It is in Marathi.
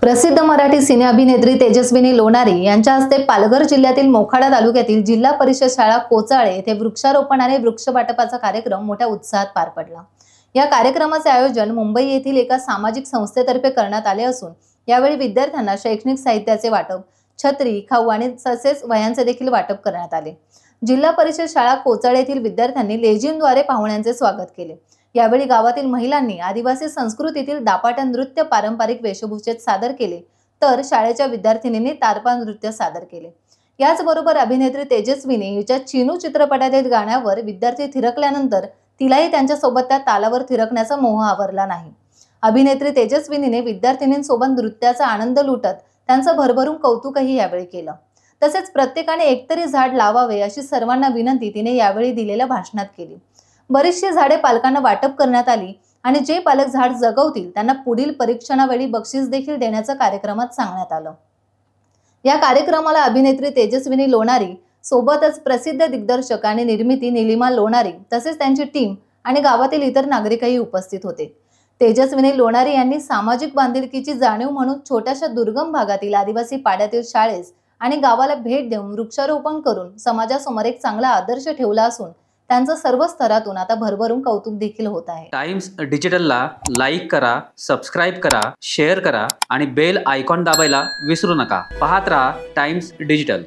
प्रसिद्ध मराठी सिने अभिनेत्री तेजस्विनी लोणारी यांच्या हस्ते पालघर जिल्ह्यातील मोखाडा तालुक्यातील जिल्हा परिषद शाळा कोचाळे येथे वृक्षारोपण आणि वृक्ष वाटपाचा कार्यक्रम मोठ्या उत्साहात पार पडला। या कार्यक्रमाचे आयोजन मुंबई येथील एका सामाजिक संस्थेतर्फे करण्यात आले असून यावेळी विद्यार्थ्यांना शैक्षणिक साहित्याचे वाटप, छत्री, खाऊ आणि तसेच वह्यांचे देखील वाटप करण्यात आले। जिल्हा परिषद शाळा कोचाळे येथील विद्यार्थ्यांनी लेझिमद्वारे पाहुण्यांचे स्वागत केले। यावेळी गावातील महिलांनी आदिवासी संस्कृतीतील दापाटा नृत्य पारंपरिक वेशभूषेत सादर केले, तर शाळेच्या विद्यार्थिनींनी तारपा नृत्य सादर केले। याचबरोबर अभिनेत्री तेजस्विनी हिच्या चिनू चित्रपटातील गाण्यावर विद्यार्थी थिरकल्यानंतर तिलाही त्यांच्यासोबत त्या तालावर थिरकण्याचा मोह आवरला नाही। अभिनेत्री तेजस्विनीने विद्यार्थिनींसोबत नृत्याचा आनंद लुटत त्यांचं भरभरून कौतुकही यावेळी केलं। तसेच प्रत्येकाने एकतरी झाड लावावे अशी सर्वांना विनंती तिने यावेळी दिलेल्या भाषणात केली। बरीचशी झाडे पालकांना वाटप करण्यात आली आणि जे पालक झाड जगवतील त्यांना पुढील परीक्षणावेळी बक्षीस देखील देण्याचं कार्यक्रमात सांगण्यात आलं। या कार्यक्रमाला अभिनेत्री तेजस्विनी लोणारी सोबतच प्रसिद्ध दिग्दर्शक आणि निर्मिती निलिमा लोणारी तसेच त्यांची टीम आणि गावातील इतर नागरिकही उपस्थित होते। तेजस्विनी लोणारी यांनी सामाजिक बांधिलकीची जाणीव म्हणून छोट्याशा दुर्गम भागातील आदिवासी पाड्यातील शाळेस आणि गावाला भेट देऊन वृक्षारोपण करून समाजासमोर एक चांगला आदर्श ठेवला असून त्यांचं सर्व स्तरातून आता भरभरून कौतुक देखील होत आहे। टाइम्स डिजिटलला लाईक करा, सबस्क्राइब करा, शेअर करा आणि बेल आयकॉन दाबायला विसरू नका। पाहत रहा टाइम्स डिजिटल।